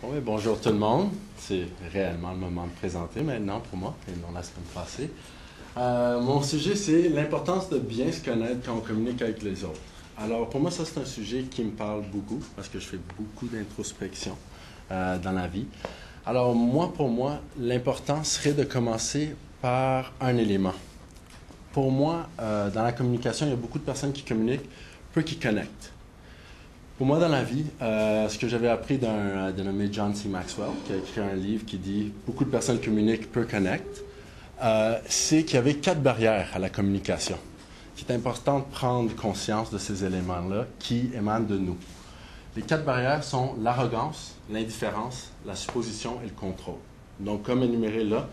Oui, bonjour tout le monde. C'est réellement le moment de présenter maintenant pour moi, et non la semaine passée. Mon sujet, c'est l'importance de bien se connaître quand on communique avec les autres. Alors, pour moi, ça, c'est un sujet qui me parle beaucoup, parce que je fais beaucoup d'introspection dans la vie. Alors, pour moi, l'important serait de commencer par un élément. Pour moi, dans la communication, il y a beaucoup de personnes qui communiquent, peu qui connectent. Pour moi, dans la vie, ce que j'avais appris d'un dénommé John C. Maxwell, qui a écrit un livre qui dit « Beaucoup de personnes communiquent, peu connectent », c'est qu'il y avait 4 barrières à la communication. C'est important de prendre conscience de ces éléments-là qui émanent de nous. Les 4 barrières sont l'arrogance, l'indifférence, la supposition et le contrôle. Donc, comme énuméré là,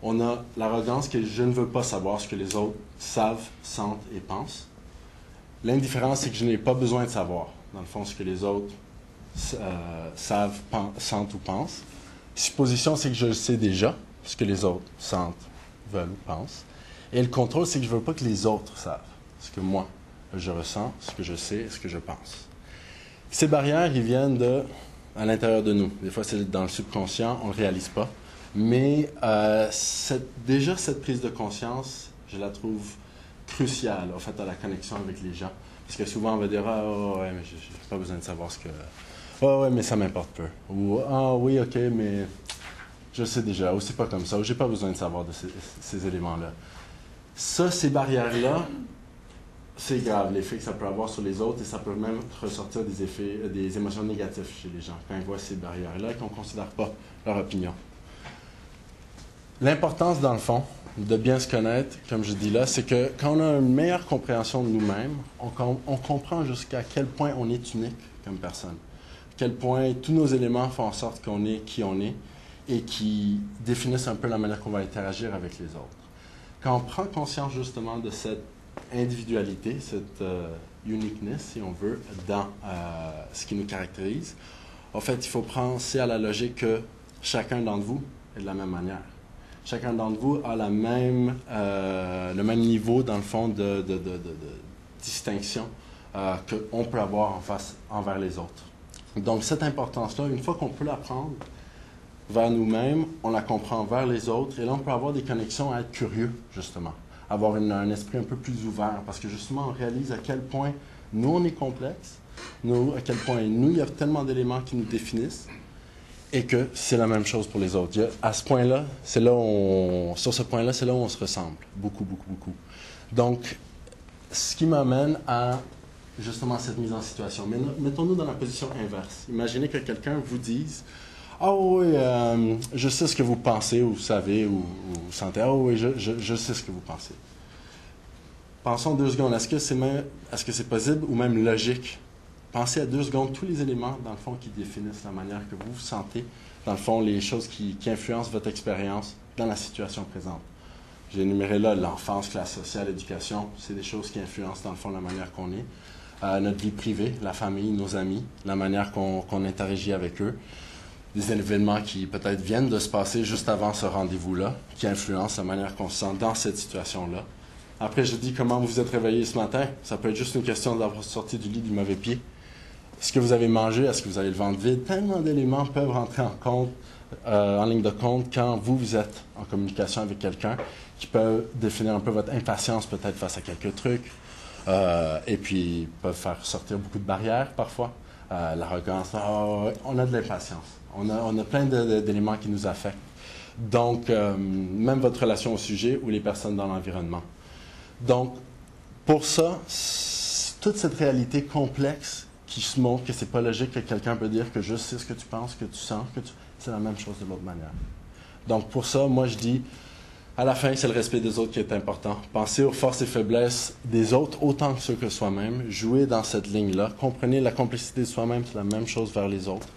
on a l'arrogance qui est « je ne veux pas savoir ce que les autres savent, sentent et pensent ». L'indifférence, c'est que je n'ai pas besoin de savoir, dans le fond, ce que les autres savent, sentent ou pensent. Supposition, c'est que je le sais déjà, ce que les autres sentent, veulent ou pensent. Et le contrôle, c'est que je ne veux pas que les autres savent ce que moi, je ressens, ce que je sais, ce que je pense. Ces barrières, ils viennent à l'intérieur de nous. Des fois, c'est dans le subconscient, on ne le réalise pas. Mais déjà, cette prise de conscience, je la trouve cruciale, en fait, à la connexion avec les gens. Parce que souvent, on va dire « Ah, oh, ouais, mais je n'ai pas besoin de savoir ce que... Oh, ouais, mais ça m'importe peu. » Ou « Ah, oui, OK, mais je sais déjà. » Ou « C'est pas comme ça. » Ou « J'ai pas besoin de savoir de ces éléments-là. » Ça, ces barrières-là, c'est grave, l'effet que ça peut avoir sur les autres, et ça peut même ressortir des effets, des émotions négatives chez les gens, quand ils voient ces barrières-là et qu'on ne considère pas leur opinion. L'importance, dans le fond, de bien se connaître, comme je dis là, c'est que quand on a une meilleure compréhension de nous-mêmes, on comprend jusqu'à quel point on est unique comme personne, à quel point tous nos éléments font en sorte qu'on est qui on est et qui définissent un peu la manière qu'on va interagir avec les autres. Quand on prend conscience justement de cette individualité, cette uniqueness, si on veut, dans ce qui nous caractérise, en fait, il faut penser à la logique que chacun d'entre vous est de la même manière. Chacun d'entre vous a le même niveau, dans le fond, de distinction qu'on peut avoir envers les autres. Donc, cette importance-là, une fois qu'on peut la prendre vers nous-mêmes, on la comprend vers les autres, et là, on peut avoir des connexions à être curieux, justement. Avoir un esprit un peu plus ouvert, parce que, justement, on réalise à quel point nous, on est complexe, à quel point nous, il y a tellement d'éléments qui nous définissent, et que c'est la même chose pour les autres. À ce point-là, sur ce point-là, c'est là où on se ressemble. Beaucoup, beaucoup, beaucoup. Donc, ce qui m'amène à, justement, cette mise en situation. Mais mettons-nous dans la position inverse. Imaginez que quelqu'un vous dise « Ah oui, je sais ce que vous pensez, ou vous savez, ou vous sentez. Ah oui, je sais ce que vous pensez. » Pensons 2 secondes. Est-ce que c'est possible ou même logique? Pensez à 2 secondes tous les éléments, dans le fond, qui définissent la manière que vous vous sentez, dans le fond, les choses qui influencent votre expérience dans la situation présente. J'ai énuméré là l'enfance, classe sociale, l'éducation. C'est des choses qui influencent, dans le fond, la manière qu'on est. Notre vie privée, la famille, nos amis, la manière qu'on interagit avec eux. Des événements qui peut-être viennent de se passer juste avant ce rendez-vous-là, qui influencent la manière qu'on se sent dans cette situation-là. Après, je dis comment vous vous êtes réveillé ce matin. Ça peut être juste une question d'avoir sorti du lit du mauvais pied. Est-ce que vous avez mangé? Est-ce que vous avez le ventre vide? Tellement d'éléments peuvent rentrer en ligne de compte quand vous êtes en communication avec quelqu'un qui peut définir un peu votre impatience peut-être face à quelques trucs et puis peuvent faire sortir beaucoup de barrières parfois. L'arrogance, on a de l'impatience. On a plein d'éléments qui nous affectent. Donc, même votre relation au sujet ou les personnes dans l'environnement. Donc, pour ça, toute cette réalité complexe qui se montre que c'est pas logique que quelqu'un peut dire que je sais ce que tu penses, que tu sens, c'est la même chose de l'autre manière. Donc pour ça, moi je dis, à la fin, c'est le respect des autres qui est important. Pensez aux forces et faiblesses des autres autant que ceux que soi-même. Jouez dans cette ligne-là. Comprenez la complexité de soi-même, c'est la même chose vers les autres.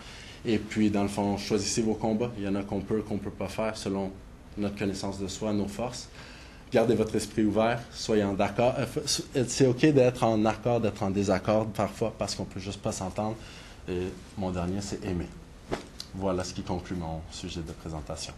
Et puis, dans le fond, choisissez vos combats. Il y en a qu'on peut pas faire selon notre connaissance de soi, nos forces. Gardez votre esprit ouvert, soyez en d'accord. C'est OK d'être en accord, d'être en désaccord parfois parce qu'on ne peut juste pas s'entendre. Et mon dernier, c'est aimer. Voilà ce qui conclut mon sujet de présentation.